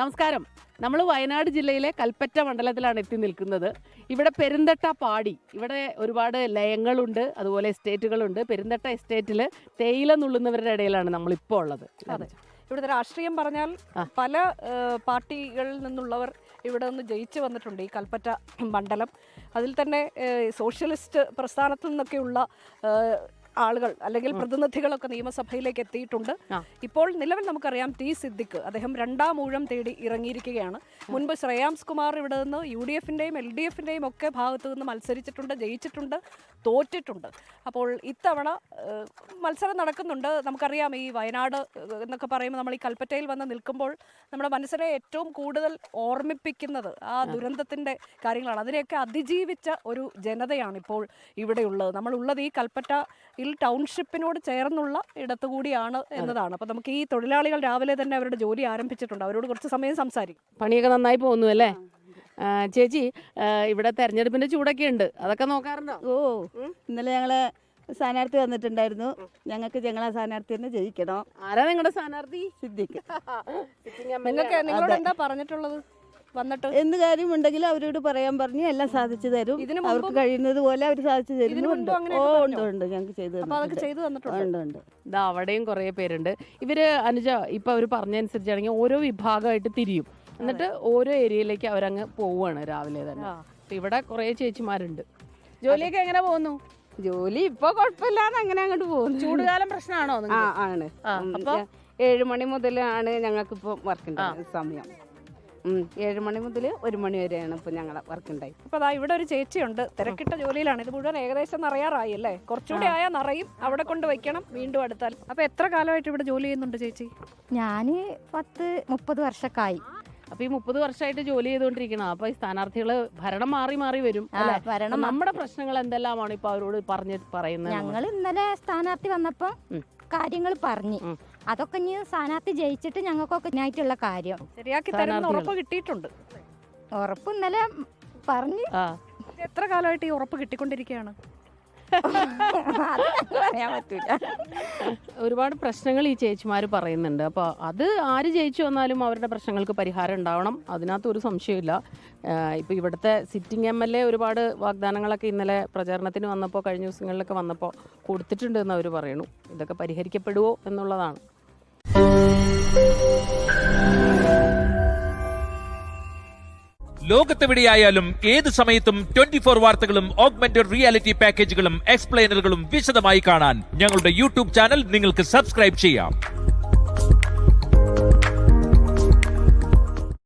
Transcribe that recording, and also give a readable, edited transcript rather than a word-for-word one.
നമസ്കാരം. നമ്മൾ വയനാട് ജില്ലയിലെ കൽപ്പറ്റ മണ്ഡലത്തിലാണ് എത്തി നിൽക്കുന്നത്. ഇവിടെ പെരുന്തട്ട പാടി, ഇവിടെ ഒരുപാട് ലയങ്ങളുണ്ട്, അതുപോലെ എസ്റ്റേറ്റുകളുണ്ട്. പെരുന്തട്ട എസ്റ്റേറ്റിൽ തേയില നുള്ളുന്നവരുടെ ഇടയിലാണ് നമ്മളിപ്പോൾ ഉള്ളത്. അതെ, ഇവിടുത്തെ രാഷ്ട്രീയം പറഞ്ഞാൽ പല പാർട്ടികളിൽ നിന്നുള്ളവർ ഇവിടെ നിന്ന് ജയിച്ചു വന്നിട്ടുണ്ട് ഈ കൽപ്പറ്റ മണ്ഡലം. അതിൽ തന്നെ സോഷ്യലിസ്റ്റ് പ്രസ്ഥാനത്തിൽ നിന്നൊക്കെയുള്ള ആളുകൾ അല്ലെങ്കിൽ പ്രതിനിധികളൊക്കെ നിയമസഭയിലേക്ക് എത്തിയിട്ടുണ്ട്. ഇപ്പോൾ നിലവിൽ നമുക്കറിയാം ടി സിദ്ദിഖ് അദ്ദേഹം രണ്ടാം ഊഴം തേടി ഇറങ്ങിയിരിക്കുകയാണ്. മുൻപ് ശ്രേയാംസ് കുമാർ ഇവിടെ നിന്ന് UDF-ന്റെയും LDF-ന്റെയും ഒക്കെ ഭാഗത്തു നിന്ന് മത്സരിച്ചിട്ടുണ്ട്, ജയിച്ചിട്ടുണ്ട്, തോറ്റിട്ടുണ്ട്. അപ്പോൾ ഇത്തവണ മത്സരം നടക്കുന്നുണ്ട്. നമുക്കറിയാം ഈ വയനാട് എന്നൊക്കെ പറയുമ്പോൾ നമ്മൾ ഈ കൽപ്പറ്റയിൽ വന്ന് നിൽക്കുമ്പോൾ നമ്മുടെ മനസ്സിനെ ഏറ്റവും കൂടുതൽ ഓർമ്മിപ്പിക്കുന്നത് ആ ദുരന്തത്തിൻ്റെ കാര്യങ്ങളാണ്. അതിനെയൊക്കെ അതിജീവിച്ച ഒരു ജനതയാണ് ഇപ്പോൾ ഇവിടെയുള്ളത്. നമ്മളുള്ളത് ഈ കൽപ്പറ്റ ടൗൺഷിപ്പിനോട് ചേർന്നുള്ള ഇടത്തുകൂടിയാണ് എന്നതാണ്. അപ്പോൾ നമുക്ക് ഈ തൊഴിലാളികൾ രാവിലെ തന്നെ അവരുടെ ജോലി ആരംഭിച്ചിട്ടുണ്ട്. അവരോട് കുറച്ച് സമയം സംസാരിക്കും. പണിയൊക്കെ നന്നായി പോകുന്നു അല്ലേ ചേച്ചി? ഇവിടെ തെരഞ്ഞെടുപ്പിന്റെ ചൂടൊക്കെ ഉണ്ട്, അതൊക്കെ നോക്കാറുണ്ടോ? ഇന്നലെ ഞങ്ങളെ സ്ഥാനാർത്ഥി വന്നിട്ടുണ്ടായിരുന്നു. ഞങ്ങൾക്ക് ഞങ്ങളെ സ്ഥാനാർത്ഥി തന്നെ ജയിക്കണം. ആരാ നിങ്ങളുടെ സ്ഥാനാർത്ഥി? സിദ്ദിഖ്. നിങ്ങളോട് എന്താ പറഞ്ഞിട്ടുള്ളത്? വന്നിട്ട് എന്ത് കാര്യമുണ്ടെങ്കിലും അവരോട് പറയാൻ പറഞ്ഞു എല്ലാം സാധിച്ചു തരും. അവർക്ക് കഴിയുന്നത് പോലെ അവർ സാധിച്ചു തരുന്നുണ്ട്. ഉണ്ട് ഞങ്ങൾക്ക് ചെയ്തു തന്നിട്ടുണ്ട്. ഇതാ അവിടെയും കുറേ പേരുണ്ട്. ഇവര് അനുജ ഇപ്പൊ അവർ പറഞ്ഞനുസരിച്ചാണെങ്കിൽ ഓരോ വിഭാഗമായിട്ട് തിരിയും, എന്നിട്ട് ഓരോ ഏരിയയിലേക്ക് അവരങ്ങ് പോവുകയാണ് രാവിലെ തന്നെ. ഇവിടെ കുറേ ചേച്ചിമാരുണ്ട്. ജോലിയൊക്കെ എങ്ങനെ പോകുന്നു? ജോലി ഇപ്പൊ കുഴപ്പമില്ലാതെ അങ്ങനെ അങ്ങോട്ട് പോകുന്നു. ചൂടുകാലം പ്രശ്നമാണോ? ആണ്. അപ്പൊ 7 മണി മുതലാണ് ഞങ്ങൾക്കിപ്പോ വർക്കിന്റെ സമയം. 7 മണി മുതൽ 1 മണി വരെയാണ് ഇപ്പൊ ഞങ്ങളെ വർക്ക് ഉണ്ടായി. അപ്പൊ അതാ ഇവിടെ ഒരു ചേച്ചിയുണ്ട്, തിരക്കിട്ട ജോലിയിലാണ്. ഇത് മുഴുവൻ ഏകദേശം നിറയാറായി അല്ലേ? കുറച്ചുകൂടി ആയാൽ നിറയും. അവിടെ കൊണ്ട് വയ്ക്കണം വീണ്ടും അടുത്താൽ. അപ്പൊ എത്ര കാലമായിട്ട് ഇവിടെ ജോലി ചെയ്യുന്നുണ്ട് ചേച്ചി? ഞാന് 10-30 വർഷക്കായി. അപ്പൊ ഈ 30 വർഷമായിട്ട് ജോലി ചെയ്തുകൊണ്ടിരിക്കണം. അപ്പൊ ഈ സ്ഥാനാർത്ഥികള് ഭരണം മാറി മാറി വരും. നമ്മുടെ പ്രശ്നങ്ങൾ എന്തെല്ലാമാണ് ഇപ്പൊ അവരോട് പറയുന്നത്? ഞങ്ങൾ ഇന്നലെ സ്ഥാനാർത്ഥി വന്നപ്പോ കാര്യങ്ങൾ പറഞ്ഞു. അതൊക്കെ ഇനി സ്ഥാനാർത്ഥി ജയിച്ചിട്ട് ഞങ്ങൾക്കൊക്കെ ആയിട്ടുള്ള കാര്യം ശരിയാക്കി തരുന്ന ഉറപ്പ് കിട്ടിയിട്ടുണ്ട്. ഉറപ്പ് ഇന്നലെ പറഞ്ഞു. എത്ര കാലമായിട്ട് ഈ ഉറപ്പ് കിട്ടിക്കൊണ്ടിരിക്കുകയാണ്? പറയാൻ പറ്റൂല. ഒരുപാട് പ്രശ്നങ്ങൾ ഈ ചേച്ചിമാർ പറയുന്നുണ്ട്. അപ്പോൾ അത് ആര് ജയിച്ചു വന്നാലും അവരുടെ പ്രശ്നങ്ങൾക്ക് പരിഹാരം ഉണ്ടാവണം, അതിനകത്ത് ഒരു സംശയമില്ല. ഇപ്പോൾ ഇവിടുത്തെ സിറ്റിംഗ് MLA ഒരുപാട് വാഗ്ദാനങ്ങളൊക്കെ ഇന്നലെ പ്രചാരണത്തിന് വന്നപ്പോൾ, കഴിഞ്ഞ ദിവസങ്ങളിലൊക്കെ വന്നപ്പോൾ കൊടുത്തിട്ടുണ്ട് എന്ന് അവർ പറയുന്നു. ഇതൊക്കെ പരിഹരിക്കപ്പെടുമോ എന്നുള്ളതാണ്. ലോകത്തെവിടെയായാലും ഏത് സമയത്തും 24 വാർത്തകളും ഓഗ്മെന്റഡ് റിയാലിറ്റി പാക്കേജുകളും എക്സ്പ്ലെയിനറുകളും വിശദമായി കാണാൻ ഞങ്ങളുടെ YouTube ചാനൽ നിങ്ങൾക്ക് സബ്സ്ക്രൈബ് ചെയ്യാം.